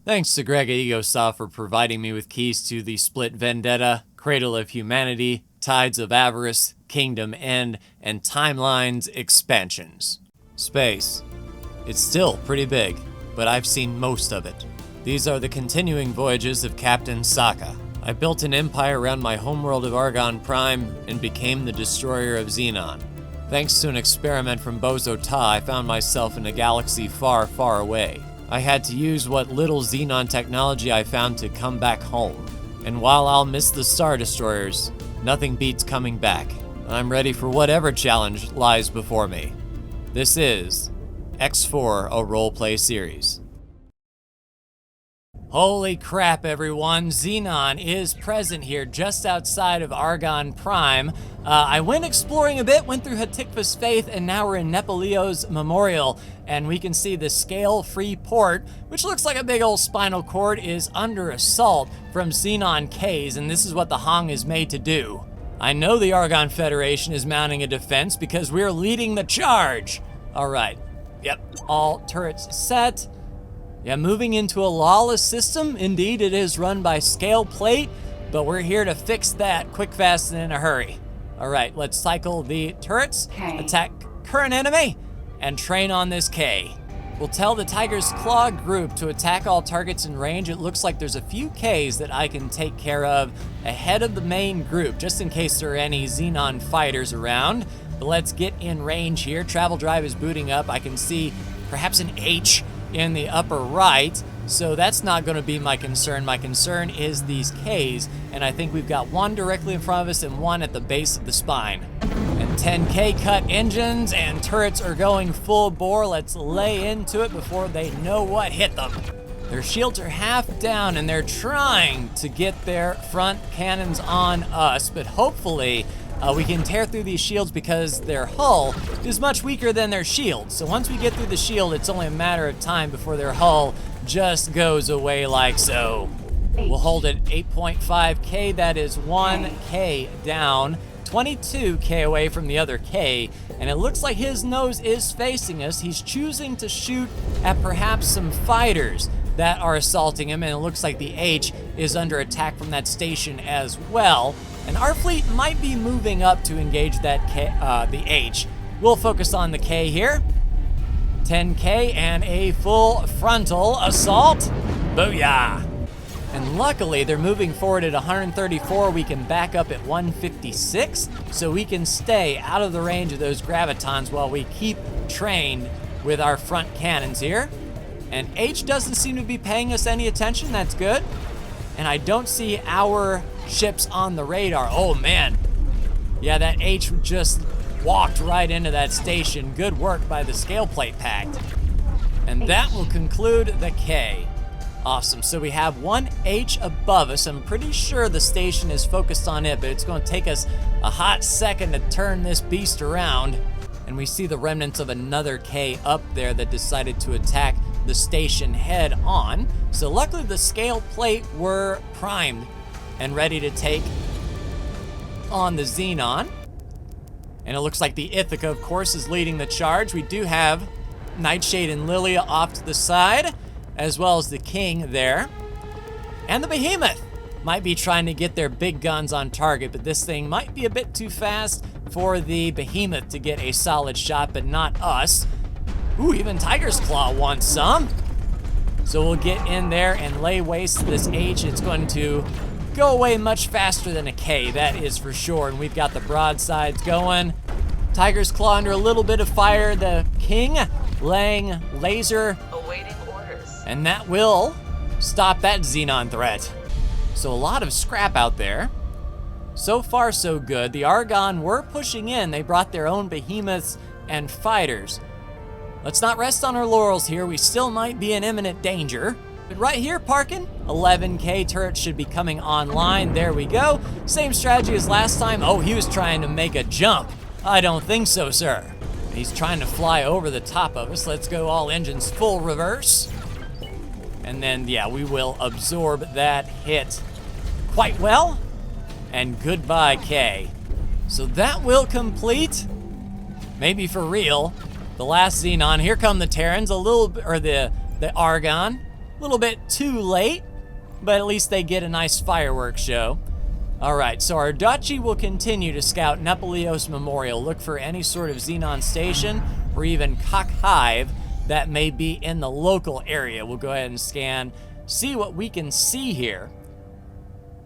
Thanks to Greg at Egosoft for providing me with keys to the Split Vendetta, Cradle of Humanity, Tides of Avarice, Kingdom End, and Timelines expansions. Space. It's still pretty big, but I've seen most of it. These are the continuing voyages of Captain Sokka. I built an empire around my homeworld of Argon Prime and became the destroyer of Xenon. Thanks to an experiment from Bozo Ta, I found myself in a galaxy far, far away. I had to use what little Xenon technology I found to come back home. And while I'll miss the Star Destroyers, nothing beats coming back. I'm ready for whatever challenge lies before me. This is X4, a roleplay series. Holy crap, everyone. Xenon is present here just outside of Argon Prime. I went exploring a bit, went through Hatikva's Faith, and now we're in Nepalio's Memorial, and we can see the scale-free port, which looks like a big old spinal cord, is under assault from Xenon Ks, and this is what the Hong is made to do. I know the Argon Federation is mounting a defense because we're leading the charge. All right, yep, all turrets set. Yeah, moving into a lawless system. Indeed, it is run by Scale Plate, but we're here to fix that quick, fast, and in a hurry. All right, let's cycle the turrets, attack current enemy, and train on this K. We'll tell the Tiger's Claw group to attack all targets in range. It looks like there's a few Ks that I can take care of ahead of the main group, just in case there are any Xenon fighters around. But let's get in range here. Travel Drive is booting up. I can see perhaps an H in the upper right, so that's not going to be my concern. My concern is these Ks, and I think we've got one directly in front of us and one at the base of the spine. And 10K cut engines and turrets are going full bore. Let's lay into it before they know what hit them. Their shields are half down and they're trying to get their front cannons on us, but hopefully we can tear through these shields because their hull is much weaker than their shield. So once we get through the shield, it's only a matter of time before their hull just goes away like so. We'll hold it 8.5K, that is 1K down, 22K away from the other K, and it looks like his nose is facing us. He's choosing to shoot at perhaps some fighters that are assaulting him, and it looks like the H is under attack from that station as well. And our fleet might be moving up to engage that K, the H. We'll focus on the K here. 10K and a full frontal assault. Booyah! And luckily, they're moving forward at 134. We can back up at 156, so we can stay out of the range of those gravitons while we keep trained with our front cannons here. And H doesn't seem to be paying us any attention. That's good. And I don't see our ships on the radar. Oh man. Yeah, that H just walked right into that station. Good work by the Scale Plate Pact. And that will conclude the K. Awesome, so we have one H above us. I'm pretty sure the station is focused on it, but it's going to take us a hot second to turn this beast around. And we see the remnants of another K up there that decided to attack the station head on. So luckily the Scale Plate were primed and ready to take on the Xenon. And it looks like the Ithaca, of course, is leading the charge. We do have Nightshade and Lilia off to the side, as well as the King there. And the Behemoth might be trying to get their big guns on target, but this thing might be a bit too fast for the Behemoth to get a solid shot, but not us. Ooh, even Tiger's Claw wants some. So we'll get in there and lay waste to this H. It's going to go away much faster than a K, that is for sure. And we've got the broadsides going. Tiger's Claw under a little bit of fire. The King laying laser. Awaiting orders. And that will stop that Xenon threat. So a lot of scrap out there. So far, so good. The Argon were pushing in. They brought their own behemoths and fighters. Let's not rest on our laurels here. We still might be in imminent danger. But right here, parking, 11K turret should be coming online. There we go. Same strategy as last time. Oh, he was trying to make a jump. I don't think so, sir. He's trying to fly over the top of us. Let's go all engines full reverse. And then, yeah, we will absorb that hit quite well. And goodbye, K. So that will complete, maybe for real, the last Xenon. Here come the Terrans, or the Argon. A little bit too late, but at least they get a nice fireworks show. All right, so our Dachi will continue to scout Nepalios Memorial, look for any sort of Xenon station or even cock hive that may be in the local area. We'll go ahead and scan, see what we can see here.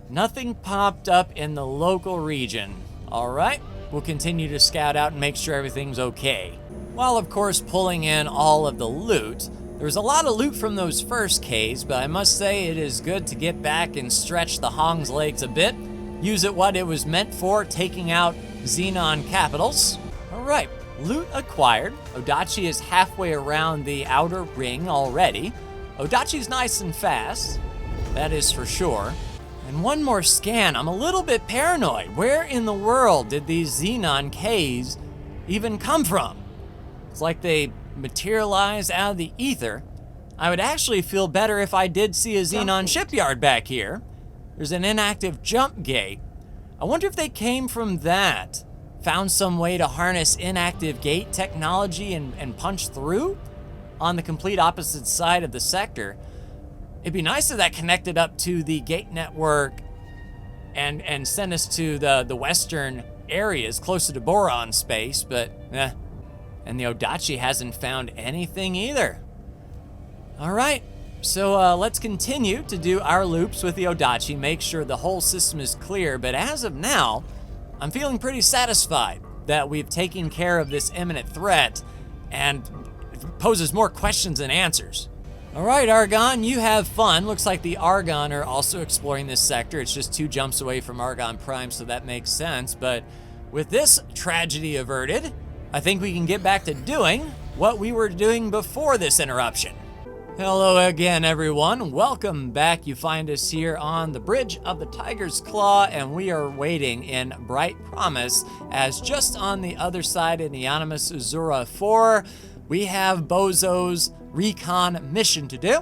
Nothing popped up in the local region. All right, we'll continue to scout out and make sure everything's okay. While of course pulling in all of the loot. There's a lot of loot from those first caves, but I must say it is good to get back and stretch the Hong's legs a bit. Use it what it was meant for, taking out Xenon capitals. All right, loot acquired. Odachi is halfway around the outer ring already. Odachi's nice and fast, that is for sure. And one more scan, I'm a little bit paranoid. Where in the world did these Xenon caves even come from? It's like they materialized out of the ether. I would actually feel better if I did see a Xenon shipyard back here. There's an inactive jump gate. I wonder if they came from that. Found some way to harness inactive gate technology and punch through on the complete opposite side of the sector. It'd be nice if that connected up to the gate network and sent us to the western areas closer to boron space, but and the Odachi hasn't found anything either. All right, so let's continue to do our loops with the Odachi, make sure the whole system is clear, but as of now, I'm feeling pretty satisfied that we've taken care of this imminent threat and it poses more questions than answers. All right, Argon, you have fun. Looks like the Argon are also exploring this sector. It's just 2 jumps away from Argon Prime, so that makes sense. But with this tragedy averted, I think we can get back to doing what we were doing before this interruption. Hello again, everyone. Welcome back. You find us here on the bridge of the Tiger's Claw, and we are waiting in Bright Promise as just on the other side in Ionimus Uzura 4, we have Bozo's recon mission to do.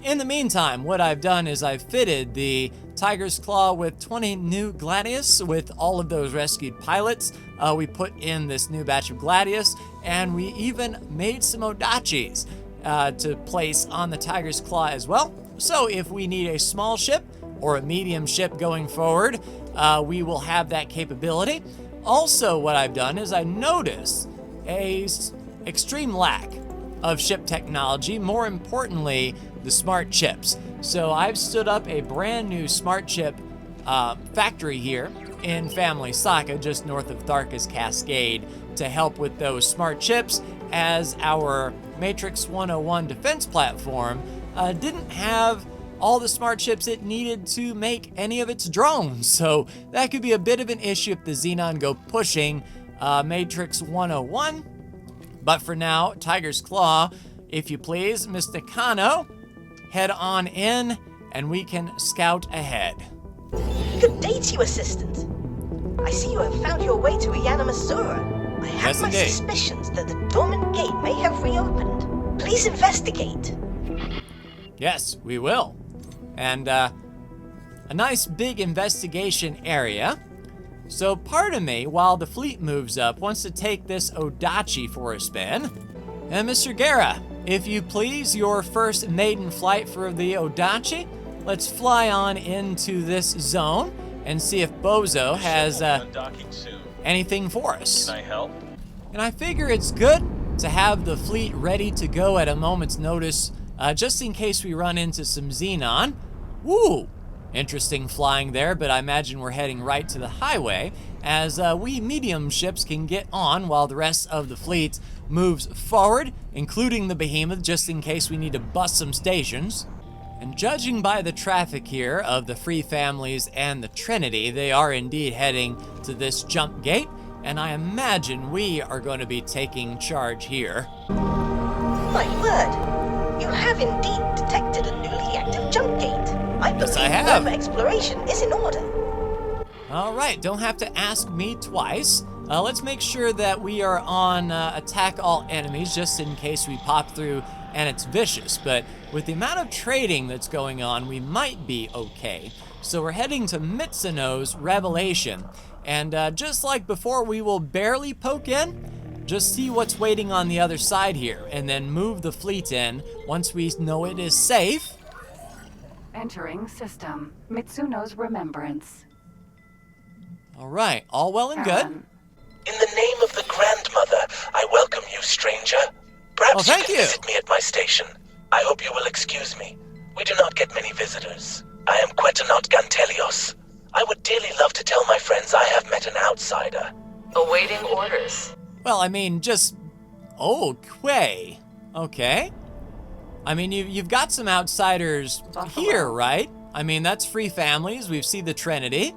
In the meantime, what I've done is I've fitted the Tiger's Claw with 20 new Gladius with all of those rescued pilots. We put in this new batch of Gladius, and we even made some Odachis to place on the Tiger's Claw as well. So if we need a small ship or a medium ship going forward, we will have that capability. Also, what I've done is I noticed a extreme lack of ship technology, more importantly, the smart chips. So I've stood up a brand new smart chip factory here in Family Saka, just north of Tharka's Cascade, to help with those smart chips, as our Matrix 101 defense platform didn't have all the smart chips it needed to make any of its drones. So that could be a bit of an issue if the Xenon go pushing Matrix 101. But for now, Tiger's Claw, if you please, Mr. Kano, head on in and we can scout ahead. Good day to you, Assistant. I see you have found your way to Ionimus Uzura. I have my suspicions that the dormant gate may have reopened. Please investigate. Yes, we will. And a nice big investigation area. So part of me, while the fleet moves up, wants to take this Odachi for a spin. And Mr. Guerra, if you please, your first maiden flight for the Odachi. Let's fly on into this zone and see if Bozo has anything for us. Can I help? And I figure it's good to have the fleet ready to go at a moment's notice, just in case we run into some Xenon. Woo! Interesting flying there, but I imagine we're heading right to the highway, as we medium ships can get on while the rest of the fleet moves forward, including the Behemoth, just in case we need to bust some stations. And judging by the traffic here of the Free Families and the Trinity, they are indeed heading to this jump gate, and I imagine we are going to be taking charge here. My word, you have indeed detected a newly active jump gate. I believe further exploration is in order. All right, don't have to ask me twice. Let's make sure that we are on attack all enemies, just in case we pop through and it's vicious. But with the amount of trading that's going on, we might be okay. So we're heading to Mitsuno's Revelation. And just like before, we will barely poke in, just see what's waiting on the other side here, and then move the fleet in once we know it is safe. Entering system. Mitsuno's remembrance. All right, all well and good. In the name of the grandmother, I welcome you, stranger. Perhaps thank you you. can visit me at my station. I hope you will excuse me. We do not get many visitors. I am Quetanot Gantelios. I would dearly love to tell my friends I have met an outsider. Awaiting orders. Well, I mean, just... Oh, Quay. Okay. I mean, you've got some outsiders here, right? I mean, that's free families. We've seen the Trinity.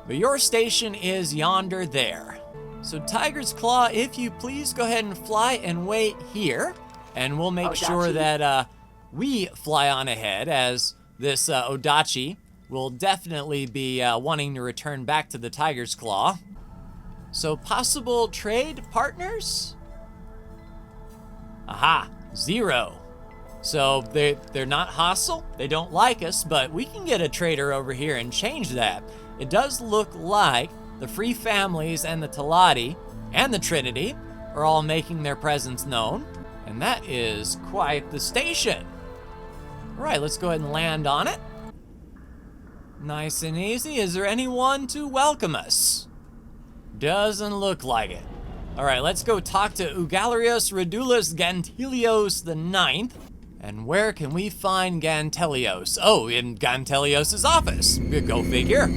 But your station is yonder there. So, Tiger's Claw, if you please go ahead and fly and wait here. And we'll make sure that we fly on ahead, as this Odachi will definitely be wanting to return back to the Tiger's Claw. So, possible trade partners? Aha, 0. So they're not hostile, they don't like us, but we can get a trader over here and change that. It does look like the Free Families and the Talati and the Trinity are all making their presence known, and that is quite the station. All right, let's go ahead and land on it. Nice and easy. Is there anyone to welcome us? Doesn't look like it. All right, let's go talk to Ugalarius Redulus Gantelios IX. And where can we find Gantelios? Oh, in Gantelios' office. Go figure.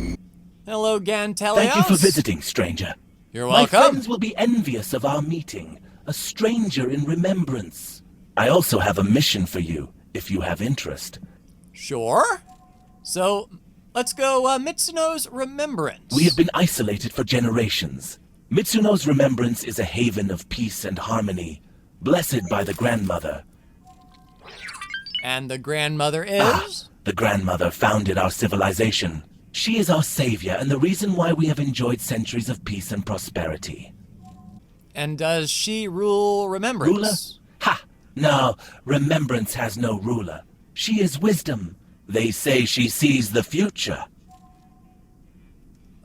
Hello, Gantelios. Thank you for visiting, stranger. You're welcome. My friends will be envious of our meeting. A stranger in remembrance. I also have a mission for you, if you have interest. Sure. So, let's go Mitsuno's Remembrance. We have been isolated for generations. Mitsuno's Remembrance is a haven of peace and harmony, blessed by the grandmother. And the grandmother is? The grandmother founded our civilization. She is our savior and the reason why we have enjoyed centuries of peace and prosperity. And does she rule Remembrance? Ruler? Ha! No, Remembrance has no ruler. She is wisdom. They say she sees the future.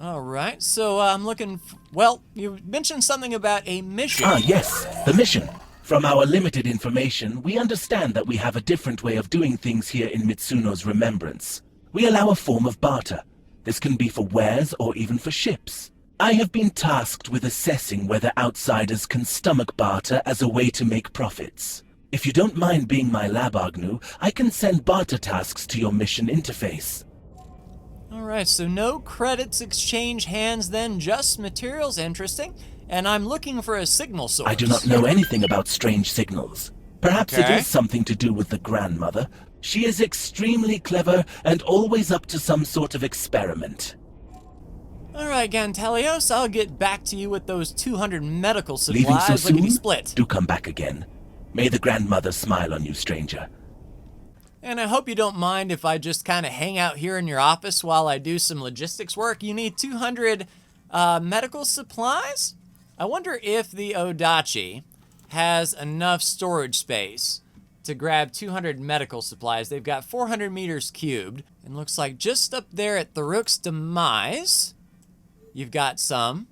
All right, so I'm looking... Well, you mentioned something about a mission. Yes, the mission. From our limited information, we understand that we have a different way of doing things here in Mitsuno's Remembrance. We allow a form of barter. This can be for wares or even for ships. I have been tasked with assessing whether outsiders can stomach barter as a way to make profits. If you don't mind being my lab, Agnew, I can send barter tasks to your mission interface. All right, so no credits exchange hands then, just materials. Interesting. And I'm looking for a signal source. I do not know anything about strange signals. Perhaps it is something to do with the grandmother. She is extremely clever and always up to some sort of experiment. All right, Gantelios, I'll get back to you with those 200 medical supplies. Leaving so soon? Lickety split. Do come back again. May the grandmother smile on you, stranger. And I hope you don't mind if I just kind of hang out here in your office while I do some logistics work. You need 200 medical supplies? I wonder if the Odachi has enough storage space to grab 200 medical supplies. They've got 400 meters cubed. And looks like just up there at Tharuk's demise, you've got some.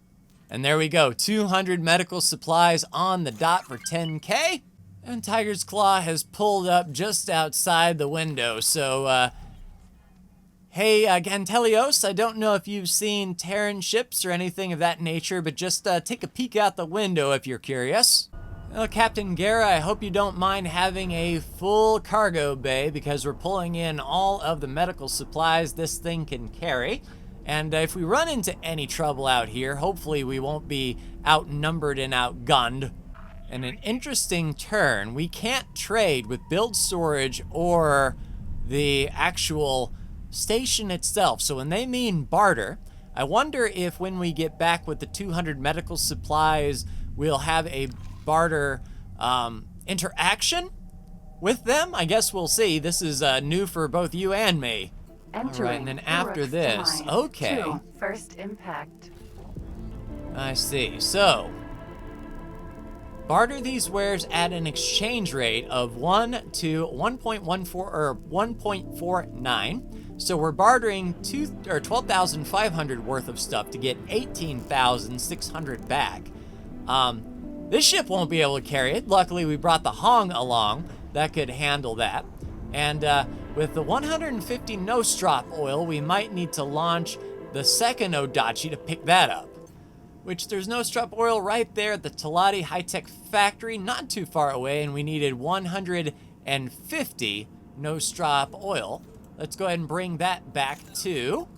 And there we go, 200 medical supplies on the dot for 10K. And Tiger's Claw has pulled up just outside the window. So, hey, Gantelios, I don't know if you've seen Terran ships or anything of that nature, but just take a peek out the window if you're curious. Well, Captain Guerra, I hope you don't mind having a full cargo bay because we're pulling in all of the medical supplies this thing can carry. And if we run into any trouble out here, hopefully we won't be outnumbered and outgunned. And an interesting turn, we can't trade with build storage or the actual station itself. So when they mean barter, I wonder if when we get back with the 200 medical supplies, we'll have a barter interaction with them. I guess we'll see. This is new for both you and me. All right, and then after this, okay. First impact. I see. So, barter these wares at an exchange rate of 1 to 1.14 or 1.49. So we're bartering 12,500 worth of stuff to get 18,600 back. This ship won't be able to carry it. Luckily, we brought the Hong along that could handle that. And With the 150 Nostrop oil, we might need to launch the second Odachi to pick that up. Which there's Nostrop oil right there at the Talati high-tech factory, not too far away, and we needed 150 Nostrop oil. Let's go ahead and bring that back to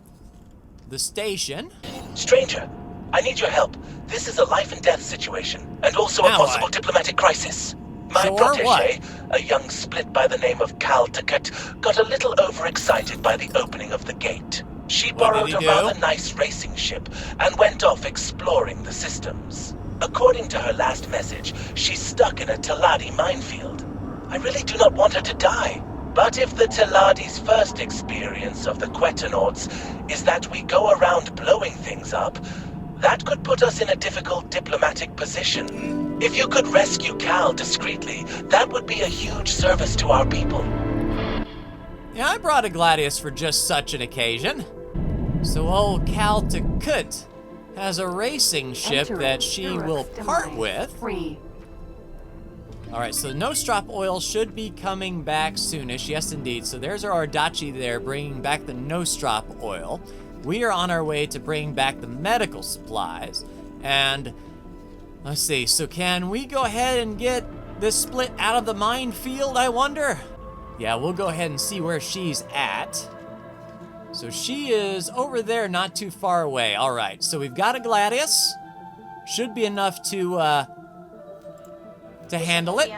the station. Stranger, I need your help. This is a life and death situation, and also a possible diplomatic crisis. My protege, a young split by the name of Cal Tuckett, got a little overexcited by the opening of the gate. She borrowed a rather nice racing ship and went off exploring the systems. According to her last message, she's stuck in a Taladi minefield. I really do not want her to die. But if the Taladi's first experience of the Quetanauts is that we go around blowing things up, that could put us in a difficult diplomatic position. If you could rescue Cal discreetly, that would be a huge service to our people. Yeah, I brought a Gladius for just such an occasion. So old Cal Tuckett has a racing ship that she will part with. All right, so Nostrop oil should be coming back soonish. Yes, indeed. So there's our Odachi there, bringing back the Nostrop oil. We are on our way to bring back the medical supplies. And let's see, so can we go ahead and get this split out of the minefield, I wonder? Yeah, we'll go ahead and see where she's at. So she is over there, not too far away. All right, so we've got a Gladius. Should be enough to handle it.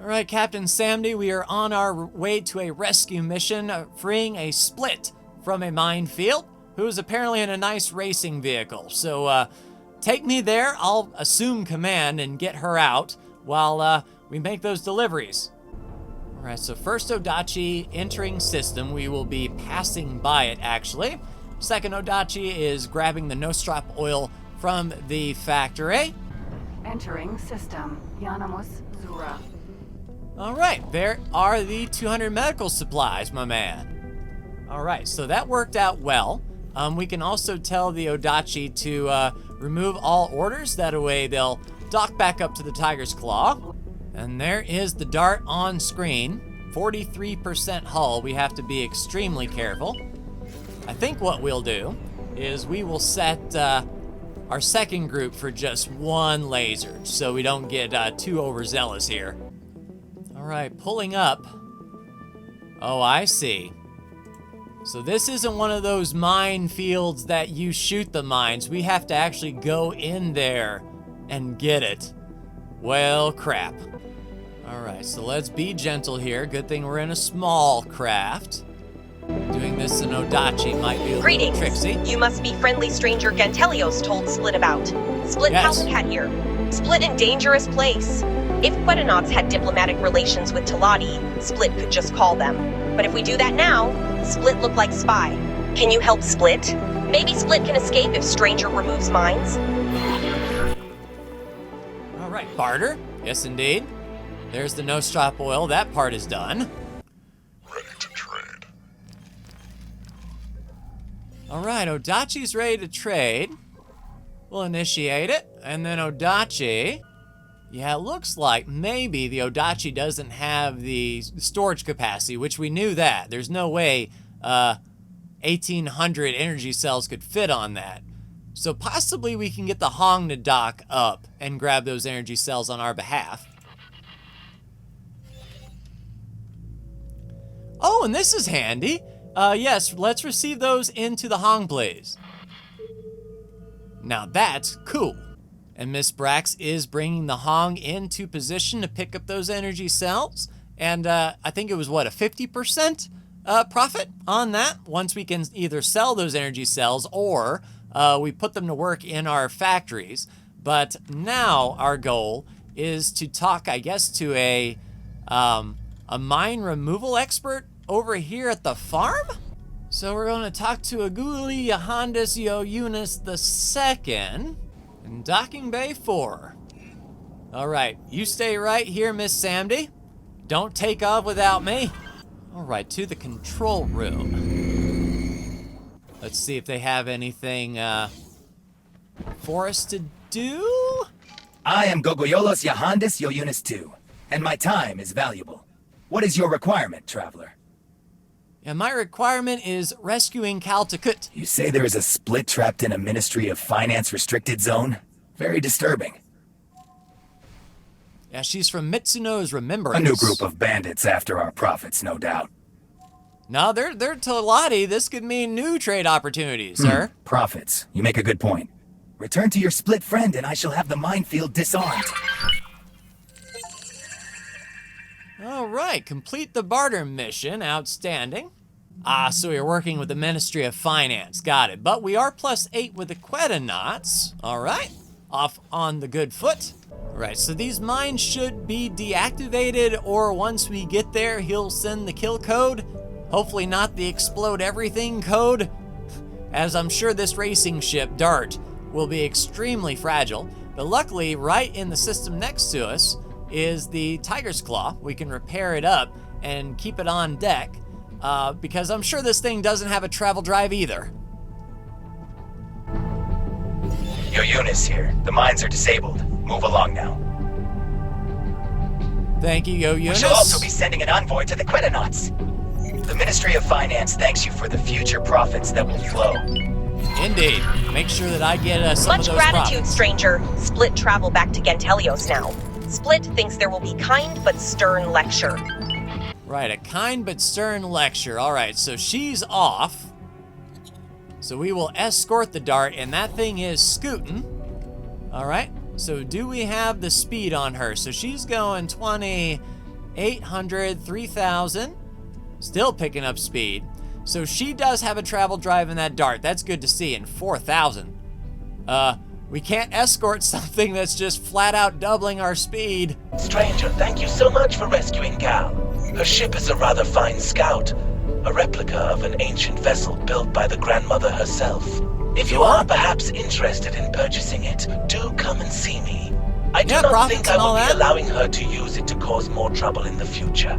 All right, Captain Samdi, we are on our way to a rescue mission, freeing a split from a minefield, who's apparently in a nice racing vehicle. So take me there. I'll assume command and get her out while we make those deliveries. All right, so first Odachi entering system. We will be passing by it, actually. Second Odachi is grabbing the Nostrop oil from the factory. Entering system. Yanamus Zura. All right, there are the 200 medical supplies, my man. All right, so that worked out well. We can also tell the Odachi to remove all orders. That way they'll dock back up to the Tiger's Claw. And there is the dart on screen. 43% hull. We have to be extremely careful. I think what we'll do is we will set our second group for just one laser so we don't get too overzealous here. All right, pulling up. Oh, I see. So this isn't one of those minefields that you shoot the mines. We have to actually go in there and get it. Well, crap. All right, so let's be gentle here. Good thing we're in a small craft. Doing this in Odachi might be a little tricksy. You must be friendly stranger Gantelios told Split about. Split Cowcat here. Split in dangerous place. If Quetanauts had diplomatic relations with Talati, Split could just call them. But if we do that now, Split look like spy. Can you help Split? Maybe Split can escape if stranger removes mines. All right, barter. Yes, indeed. There's the Nostrop oil. That part is done. Ready to trade. All right, Odachi's ready to trade. We'll initiate it. And then Odachi. Yeah, it looks like maybe the Odachi doesn't have the storage capacity, which we knew that. There's no way 1,800 energy cells could fit on that. So possibly we can get the Hong to dock up and grab those energy cells on our behalf. Oh, and this is handy. Yes, let's receive those into the Hong, please. Now that's cool. And Miss Brax is bringing the Hong into position to pick up those energy cells. And I think it was, what, a 50% profit on that? Once we can either sell those energy cells or we put them to work in our factories. But now our goal is to talk, I guess, to a mine removal expert over here at the farm? So we're going to talk to Aguli Yohandes Yoyunis II in Docking Bay 4. All right, you stay right here, Miss Samdi. Don't take off without me. All right, to the control room. Let's see if they have anything for us to do. I am Gogoyolos Yohandes Yoyunis II, and my time is valuable. What is your requirement, traveler? And my requirement is rescuing Cal Takut. You say there is a split trapped in a Ministry of Finance restricted zone? Very disturbing. Yeah, she's from Mitsuno's Remembrance. A new group of bandits after our profits, no doubt. No, they're Tolati. This could mean new trade opportunities, sir. Profits. You make a good point. Return to your split friend and I shall have the minefield disarmed. All right, complete the barter mission. Outstanding. So we're working with the Ministry of Finance. Got it. But we are +8 with the Quetanauts. All right, off on the good foot. All right, so these mines should be deactivated, or once we get there, he'll send the kill code. Hopefully not the explode everything code, as I'm sure this racing ship, Dart, will be extremely fragile. But luckily, right in the system next to us is the Tiger's Claw. We can repair it up and keep it on deck, because I'm sure this thing doesn't have a travel drive either. Yo, Eunice here. The mines are disabled. Move along now. Thank you, Yo Eunice. We shall also be sending an envoy to the Quetanauts. The Ministry of Finance thanks you for the future profits that will flow. Indeed. Make sure that I get some Much of those gratitude, profits. stranger. Split travel back to Gentelios now. Split thinks there will be kind but stern lecture. Right, a kind but stern lecture. All right, so she's off. So we will escort the Dart, and that thing is scooting. All right, so do we have the speed on her? So she's going 2,800, 3,000. Still picking up speed. So she does have a travel drive in that Dart. That's good to see. And 4,000. We can't escort something that's just flat out doubling our speed. Stranger, thank you so much for rescuing Cal. Her ship is a rather fine scout, a replica of an ancient vessel built by the grandmother herself. If you are perhaps interested in purchasing it, do come and see me. I do not think I will be allowing her to use it to cause more trouble in the future.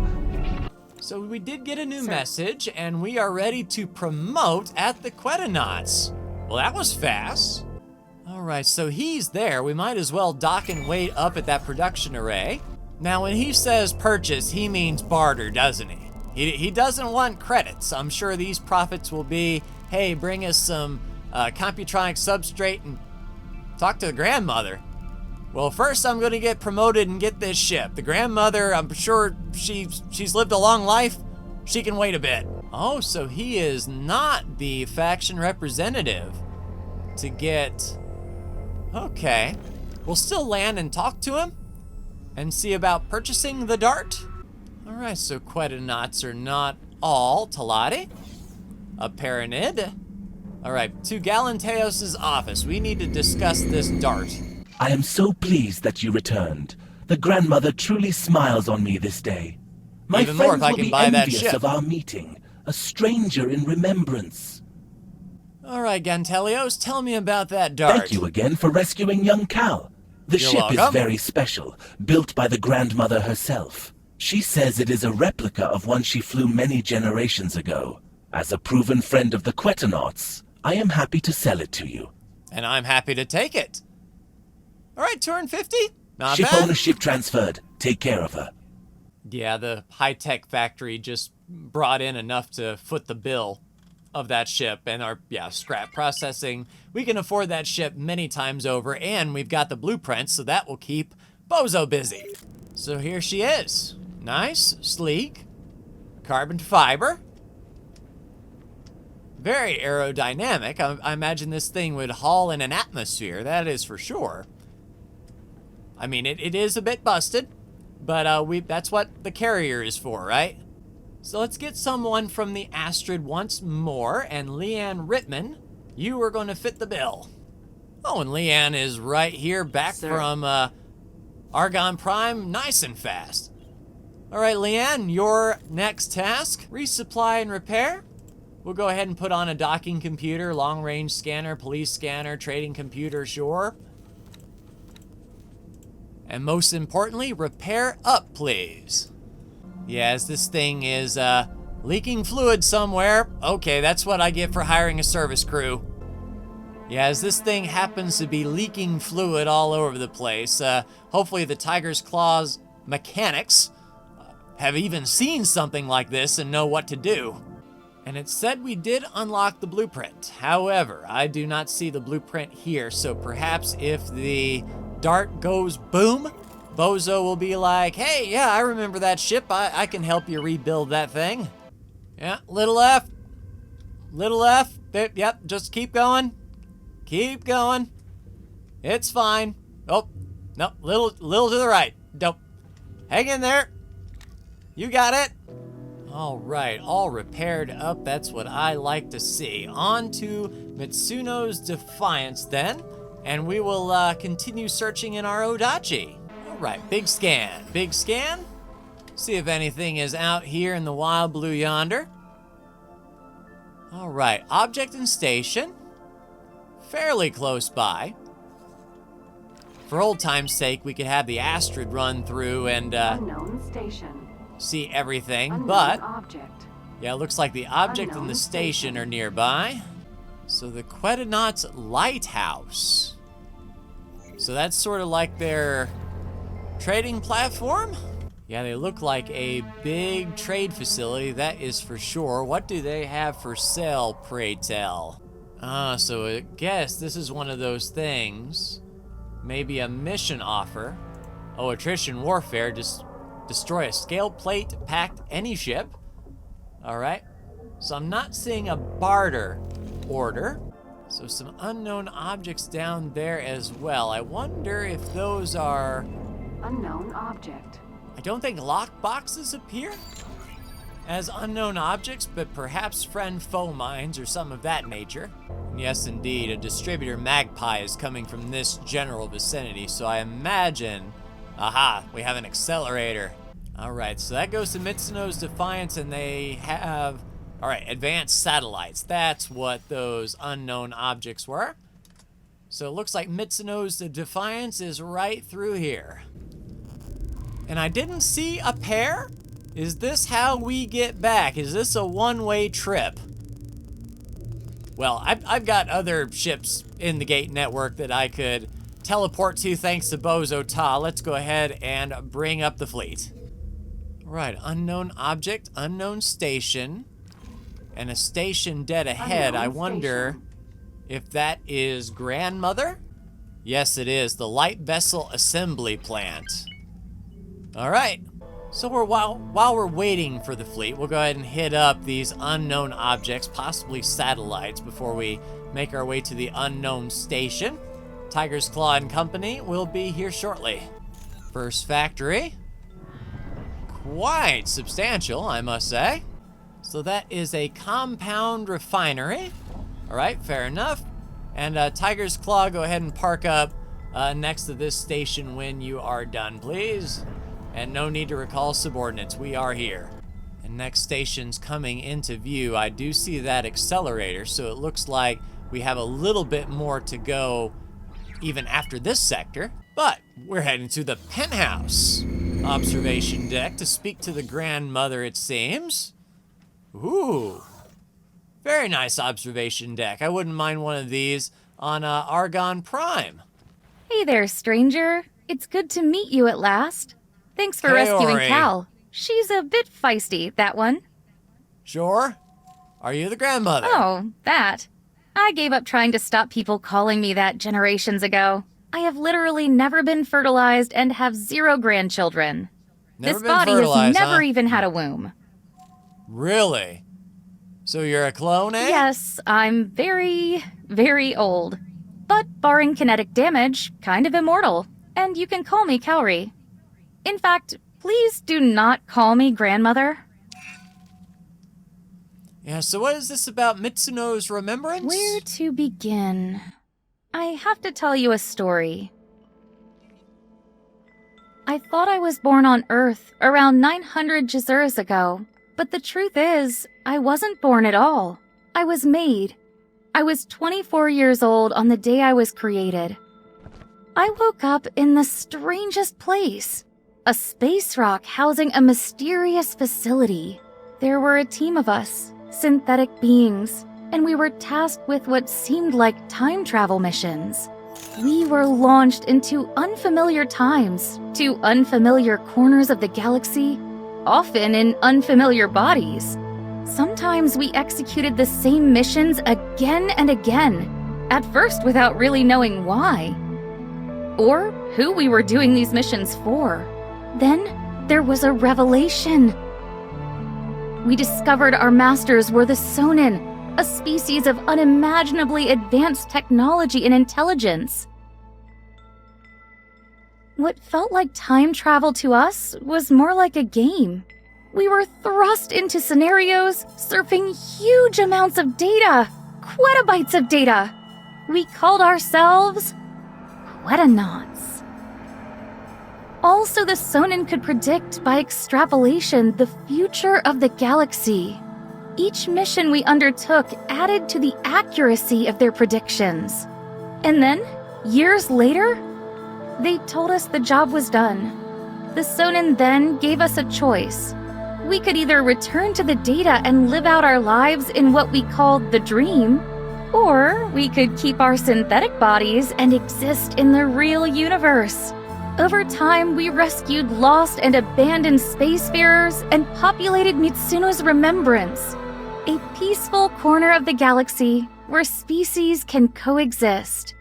So we did get a new message, and we are ready to promote at the Quetanauts. Well, that was fast. All right, so he's there. We might as well dock and wait up at that production array. Now, when he says purchase, he means barter, doesn't he? He doesn't want credits. I'm sure these profits will be, hey, bring us some computronic substrate and talk to the grandmother. Well, first I'm going to get promoted and get this ship. The grandmother, I'm sure she's lived a long life. She can wait a bit. Oh, so he is not the faction representative to get... Okay. We'll still land and talk to him and see about purchasing the Dart. All right, so Quetanauts are not all Tolati. A Paranid. All right, to Galanteos' office. We need to discuss this Dart. I am so pleased that you returned. The grandmother truly smiles on me this day. My Even more friends if I will can be buy that envious ship. of our meeting. A stranger in remembrance. All right, Gantelios, tell me about that Dart. Thank you again for rescuing young Cal. The You're ship welcome. is very special, built by the grandmother herself. She says it is a replica of one she flew many generations ago. As a proven friend of the Quetanauts, I am happy to sell it to you. And I'm happy to take it. All right, 250? Not Ship bad. ownership transferred. Take care of her. Yeah, the high-tech factory just brought in enough to foot the bill of that ship, and our scrap processing. We can afford that ship many times over, and we've got the blueprints, so that will keep Bozo busy. So here she is. Nice, sleek, carbon fiber. Very aerodynamic. I imagine this thing would haul in an atmosphere, that is for sure. I mean, it is a bit busted, but that's what the carrier is for, right? So let's get someone from the Astrid once more, and Leanne Rittman, you are going to fit the bill. Oh, and Leanne is right here, back from Argon Prime, nice and fast. All right, Leanne, your next task, resupply and repair. We'll go ahead and put on a docking computer, long-range scanner, police scanner, trading computer, sure. And most importantly, repair up, please. Yes, this thing is leaking fluid somewhere. Okay, that's what I get for hiring a service crew. Yes, this thing happens to be leaking fluid all over the place. Hopefully the Tiger's Claws mechanics have even seen something like this and know what to do. And it said we did unlock the blueprint. However, I do not see the blueprint here, so perhaps if the dart goes boom, Bozo will be like, hey, yeah, I remember that ship. I can help you rebuild that thing. Yeah, little F. Little F. Yep, just keep going. Keep going. It's fine. Oh, no, little to the right. Nope. Hang in there. You got it. All right, all repaired up. That's what I like to see. On to Mitsuno's Defiance then, and we will continue searching in our Odachi. All right, big scan, big scan. See if anything is out here in the wild blue yonder. All right, object and station. Fairly close by. For old time's sake, we could have the Astrid run through and Unknown station. see everything, Unknown but object. yeah, it looks like the object and Unknown the station station. are nearby. So the Quedanauts Lighthouse. So that's sort of like their trading platform? Yeah, they look like a big trade facility, that is for sure. What do they have for sale, pray tell? So I guess this is one of those things. Maybe a mission offer. Oh, attrition warfare, just destroy a scale plate packed any ship. All right, so I'm not seeing a barter order. So some unknown objects down there as well. I wonder if those are... Unknown object. I don't think lock boxes appear as unknown objects, but perhaps friend-foe mines or some of that nature. And yes, indeed, a distributor magpie is coming from this general vicinity, so I imagine... Aha, we have an accelerator. All right, so that goes to Mitsuno's Defiance, and they have... All right, advanced satellites. That's what those unknown objects were. So it looks like Mitsuno's Defiance is right through here. And I didn't see a pair? Is this how we get back? Is this a one-way trip? Well, I've got other ships in the gate network that I could teleport to thanks to Bozo Ta. Let's go ahead and bring up the fleet. All right, unknown object, unknown station, and a station dead ahead. Unknown I wonder station. if that is Grandmother? Yes, it is, the Light Vessel Assembly Plant. All right, so while we're waiting for the fleet, we'll go ahead and hit up these unknown objects, possibly satellites, before we make our way to the unknown station. Tiger's Claw and Company will be here shortly. First factory. Quite substantial, I must say. So that is a compound refinery. All right, fair enough. And Tiger's Claw, go ahead and park up next to this station when you are done, please. And no need to recall subordinates, we are here. And next station's coming into view. I do see that accelerator, so it looks like we have a little bit more to go even after this sector. But we're heading to the penthouse observation deck to speak to the Grandmother, it seems. Ooh, very nice observation deck. I wouldn't mind one of these on Argon Prime. Hey there, stranger. It's good to meet you at last. Thanks for rescuing Kaori. Cal. She's a bit feisty, that one. Sure. Are you the Grandmother? Oh, that. I gave up trying to stop people calling me that generations ago. I have literally never been fertilized and have 0 grandchildren. Never This been body has fertilized, never huh? even had a womb. Really? So you're a clone, eh? Yes, I'm very, very old. But barring kinetic damage, kind of immortal. And you can call me Kaori. In fact, please do not call me Grandmother. Yeah, so what is this about Mitsuno's remembrance? Where to begin? I have to tell you a story. I thought I was born on Earth around 900 Gezeras ago, but the truth is, I wasn't born at all. I was made. I was 24 years old on the day I was created. I woke up in the strangest place. A space rock housing a mysterious facility. There were a team of us, synthetic beings, and we were tasked with what seemed like time travel missions. We were launched into unfamiliar times, to unfamiliar corners of the galaxy, often in unfamiliar bodies. Sometimes we executed the same missions again and again, at first without really knowing why, or who we were doing these missions for. Then there was a revelation. We discovered our masters were the Sonin, a species of unimaginably advanced technology and intelligence. What felt like time travel to us was more like a game. We were thrust into scenarios, surfing huge amounts of data, quetabytes of data. We called ourselves Quetanauts. Also, the Sonin could predict by extrapolation the future of the galaxy. Each mission we undertook added to the accuracy of their predictions. And then, years later, they told us the job was done. The Sonin then gave us a choice. We could either return to the data and live out our lives in what we called the dream, or we could keep our synthetic bodies and exist in the real universe. Over time, we rescued lost and abandoned spacefarers and populated Mitsuno's remembrance, a peaceful corner of the galaxy where species can coexist.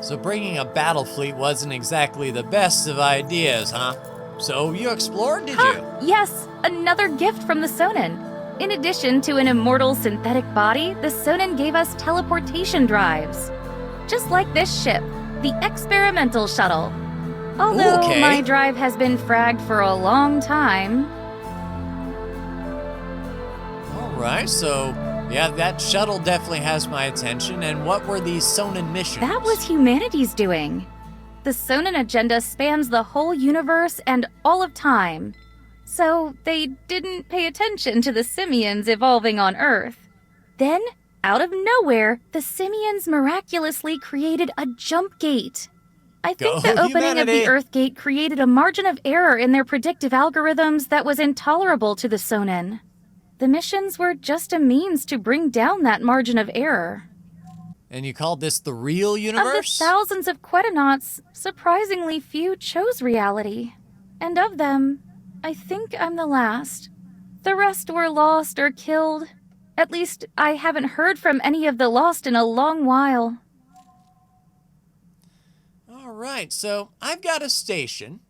So bringing a battle fleet wasn't exactly the best of ideas, huh? So you explored, did you? Yes, another gift from the Sonin. In addition to an immortal synthetic body, the Sonin gave us teleportation drives. Just like this ship, the experimental shuttle. Although my drive has been fragged for a long time. Alright, so yeah, that shuttle definitely has my attention. And what were these Sonin missions? That was humanity's doing. The Sonin agenda spans the whole universe and all of time. So they didn't pay attention to the simians evolving on Earth. Then, out of nowhere, the simians miraculously created a jump gate. I think the opening of the Earth gate created a margin of error in their predictive algorithms that was intolerable to the Sonin. The missions were just a means to bring down that margin of error. And you called this the real universe? Of the thousands of Quetanauts, surprisingly few chose reality. And of them, I think I'm the last. The rest were lost or killed. At least, I haven't heard from any of the lost in a long while. Alright, so I've got a station.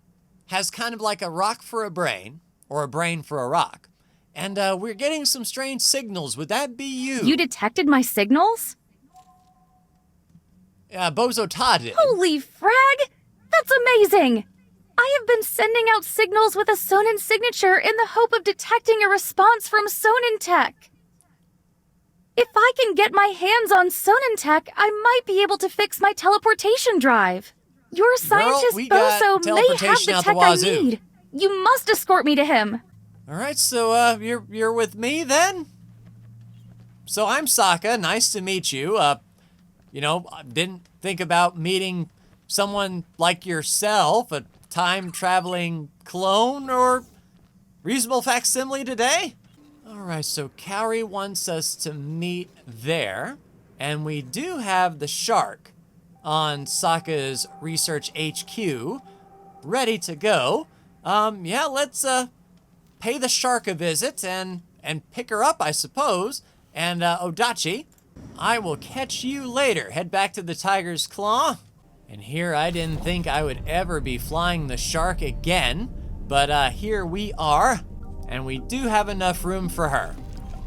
Has kind of like a rock for a brain, or a brain for a rock. And we're getting some strange signals. Would that be you? You detected my signals? Bozo Todd did. Holy frag! That's amazing! I have been sending out signals with a Sonin signature in the hope of detecting a response from Sonin Tech. If I can get my hands on Sonin Tech, I might be able to fix my teleportation drive. Your scientist Bozo may have the tech I need. You must escort me to him. Alright, so you're with me then? So I'm Sokka, nice to meet you. You know, I didn't think about meeting someone like yourself, a time-traveling clone or reasonable facsimile today? Alright, so Kaori wants us to meet there, and we do have the shark on Sokka's Research HQ ready to go. Yeah, let's pay the shark a visit and pick her up, I suppose. And Odachi, I will catch you later. Head back to the Tiger's Claw. And here I didn't think I would ever be flying the shark again, but here we are, and we do have enough room for her.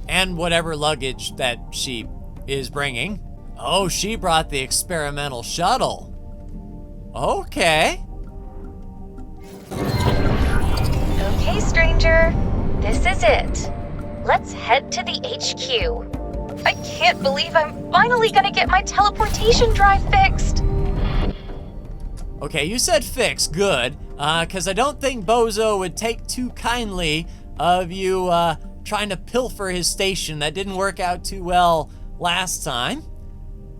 And whatever luggage that she is bringing. Oh, she brought the experimental shuttle. Okay. Okay, stranger. This is it. Let's head to the HQ. I can't believe I'm finally gonna get my teleportation drive fixed. Okay, you said fix, good. Cause I don't think Bozo would take too kindly of you trying to pilfer his station. That didn't work out too well last time.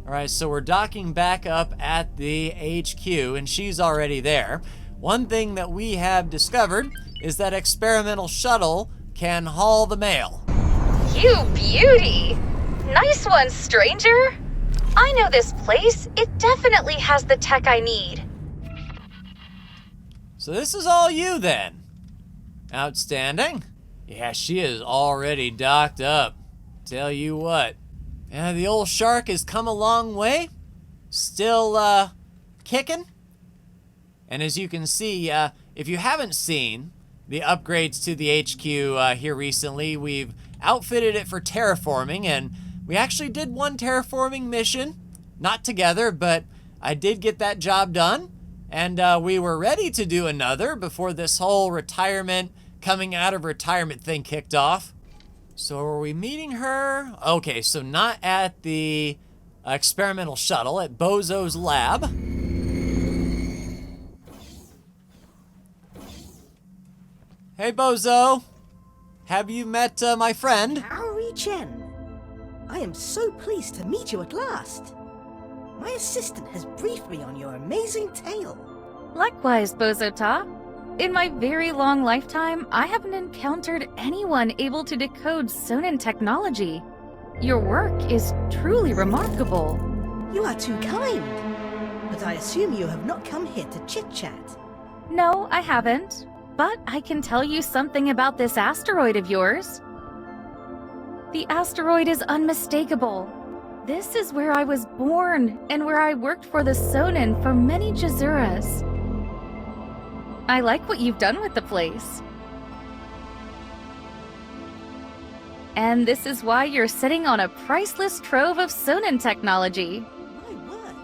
All right, so we're docking back up at the HQ, and she's already there. One thing that we have discovered is that experimental shuttle can haul the mail. You beauty! Nice one, stranger! I know this place. It definitely has the tech I need. So this is all you then. Outstanding. Yeah, she is already docked up. Tell you what. Yeah, the old shark has come a long way. Still, kicking. And as you can see, if you haven't seen the upgrades to the HQ here recently, we've outfitted it for terraforming, and we actually did one terraforming mission. Not together, but I did get that job done. And we were ready to do another before this whole retirement, coming out of retirement thing kicked off. So are we meeting her? Okay, so not at the experimental shuttle, at Bozo's lab. Hey, Bozo. Have you met my friend? Kaori Chen. I am so pleased to meet you at last. My assistant has briefed me on your amazing tale. Likewise, Bozo-ta. In my very long lifetime, I haven't encountered anyone able to decode Sonin technology. Your work is truly remarkable. You are too kind. But I assume you have not come here to chit-chat. No, I haven't. But I can tell you something about this asteroid of yours. The asteroid is unmistakable. This is where I was born and where I worked for the Sonin for many Jazuras. I like what you've done with the place. And this is why you're sitting on a priceless trove of Sonin technology. My word.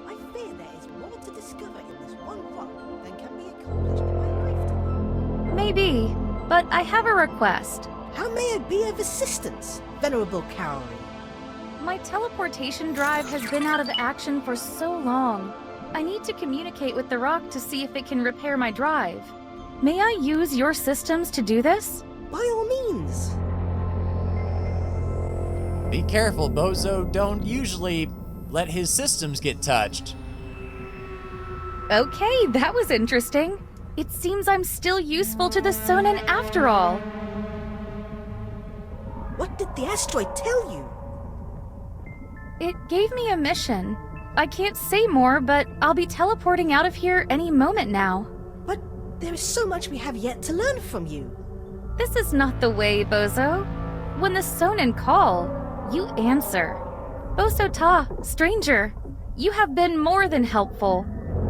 I fear there is more to discover in this one rock than can be accomplished in my lifetime. Maybe, but I have a request. How may I be of assistance, Venerable Kaori? My teleportation drive has been out of action for so long. I need to communicate with the rock to see if it can repair my drive. May I use your systems to do this? By all means. Be careful, Bozo. Don't usually let his systems get touched. Okay, that was interesting. It seems I'm still useful to the Sonin after all. What did the asteroid tell you? It gave me a mission. I can't say more, but I'll be teleporting out of here any moment now. But there is so much we have yet to learn from you. This is not the way, Bozo. When the Sonin call, you answer. Bozo-ta, stranger, you have been more than helpful.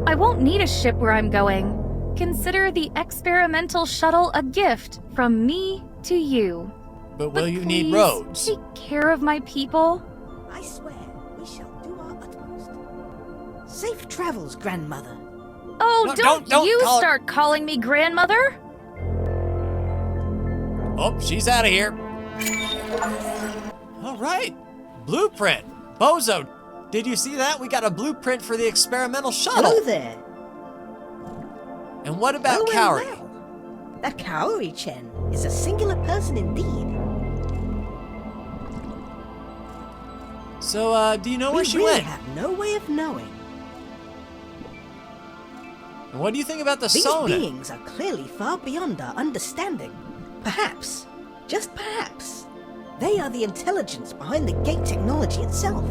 I won't need a ship where I'm going. Consider the experimental shuttle a gift from me to you. But will you need please roads? Take care of my people. I swear, we shall do our utmost. Safe travels, grandmother. Oh, No, don't don't you call her- start calling me grandmother? Oh, she's out of here. All right. Blueprint. Bozo, did you see that? We got a blueprint for the experimental shuttle. Hello there. And what about Oh, Kaori? well. That Kaori Chen is a singular person indeed. So, do you know where We she really went? have no way of knowing. And what do you think about the These Sonin? beings are clearly far beyond our understanding. Perhaps, just perhaps, they are the intelligence behind the gate technology itself.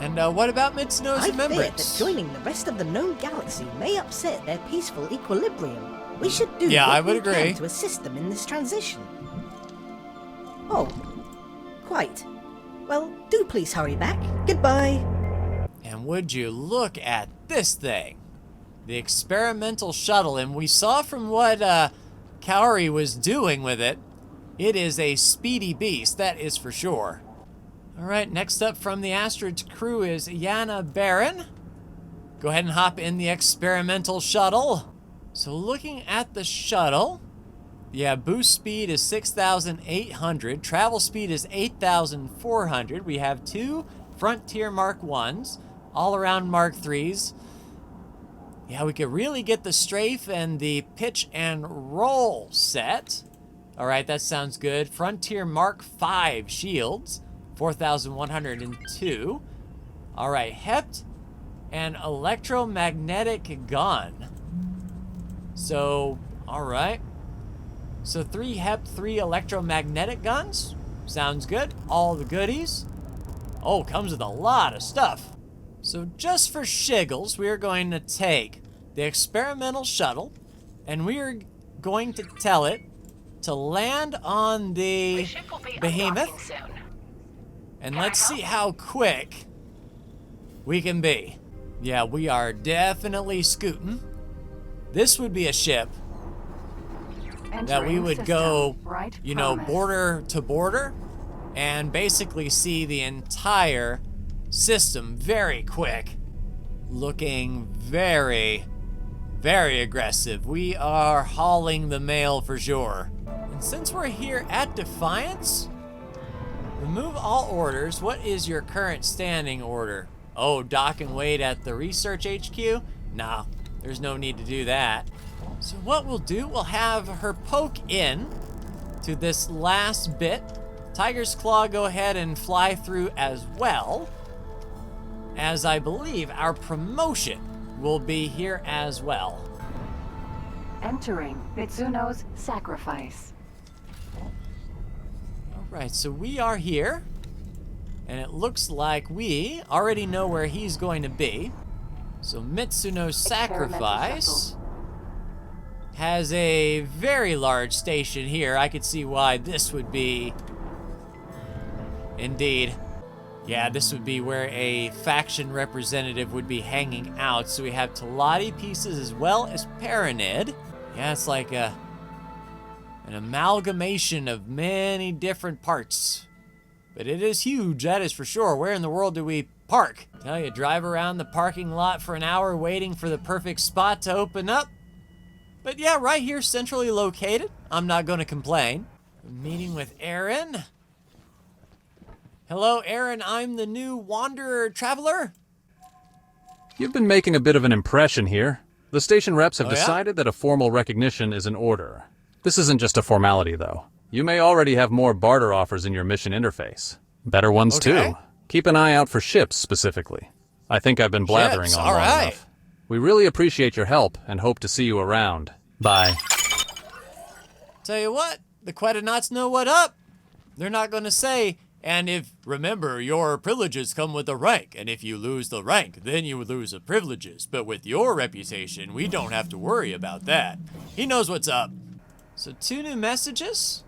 And what about Mitsuno's I fear that remembrance? joining the rest of the known galaxy may upset their peaceful equilibrium. We should do Yeah, what I would we can agree. to assist them in this transition. Oh, quite. Well, do please hurry back. Goodbye. And would you look at this thing? The experimental shuttle, and we saw from what Kaori was doing with it, it is a speedy beast, that is for sure. All right, next up from the Astrid's crew is Yana Baron. Go ahead and hop in the experimental shuttle. So looking at the shuttle, yeah, boost speed is 6,800, travel speed is 8,400. We have 2 Frontier Mark 1s, all around Mark 3s. Yeah, we could really get the strafe and the pitch and roll set. All right, that sounds good. Frontier Mark 5 shields, 4,102. All right, HEPT and electromagnetic gun. So, all right. So 3 HEPT, 3 electromagnetic guns. Sounds good. All the goodies. Oh, comes with a lot of stuff. So just for shiggles, we are going to take the experimental shuttle, and we are going to tell it to land on the behemoth. And let's see how quick we can be. Yeah, we are definitely scooting. This would be a ship that we would go, you know, border to border and basically see the entire system very quick. Looking very, very aggressive. We are hauling the mail for sure. And since we're here at Defiance, remove all orders. What is your current standing order? Oh, dock and wait at the research HQ? Nah, there's no need to do that. So what we'll do, we'll have her poke in to this last bit. Tiger's Claw, go ahead and fly through as well, as I believe our promotion will be here as well. Entering Mitsuno's sacrifice. All right, so we are here, and it looks like we already know where he's going to be. So Mitsuno's sacrifice has a very large station here. I could see why this would be, indeed. Yeah, this would be where a faction representative would be hanging out. So we have Talati pieces as well as Paranid. Yeah, it's like an amalgamation of many different parts. But it is huge, that is for sure. Where in the world do we park? Tell you, drive around the parking lot for an hour waiting for the perfect spot to open up. But yeah, right here, centrally located. I'm not going to complain. Meeting with Aaron. Hello, Aaron. I'm the new Wanderer Traveler. You've been making a bit of an impression here. The station reps have decided that a formal recognition is in order. This isn't just a formality, though. You may already have more barter offers in your mission interface. Better ones, too. Keep an eye out for ships, specifically. I think I've been blathering on long enough. We really appreciate your help and hope to see you around. Bye. Tell you what, the Quetanauts know what up. They're not going to say, and if, remember, your privileges come with a rank, and if you lose the rank, then you lose the privileges. But with your reputation, we don't have to worry about that. He knows what's up. So 2 new messages.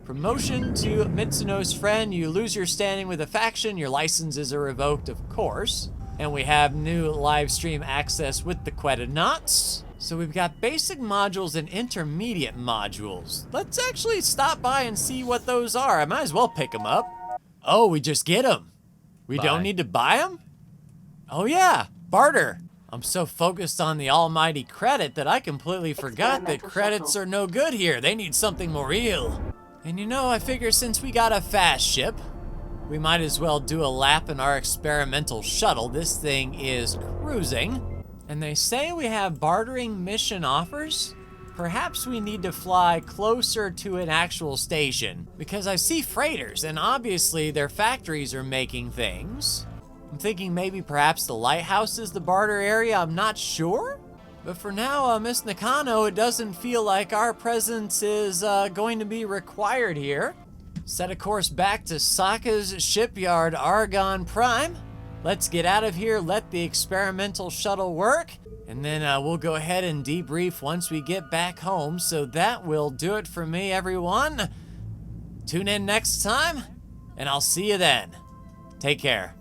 Promotion to Mitsuno's friend. You lose your standing with a faction. Your licenses are revoked, of course. And we have new live stream access with the Quetanauts. So we've got basic modules and intermediate modules. Let's actually stop by and see what those are. I might as well pick them up. Oh, we just get them. We don't need to buy them? Oh yeah, barter. I'm so focused on the almighty credit that I completely forgot that credits are no good here. They need something more real. And you know, I figure since we got a fast ship, we might as well do a lap in our experimental shuttle. This thing is cruising. And they say we have bartering mission offers. Perhaps we need to fly closer to an actual station, because I see freighters and obviously their factories are making things. I'm thinking maybe perhaps the lighthouse is the barter area. I'm not sure. But for now, Miss Nakano, it doesn't feel like our presence is going to be required here. Set a course back to Sokka's shipyard, Argon Prime. Let's get out of here, let the experimental shuttle work, and then we'll go ahead and debrief once we get back home. So that will do it for me, everyone. Tune in next time, and I'll see you then. Take care.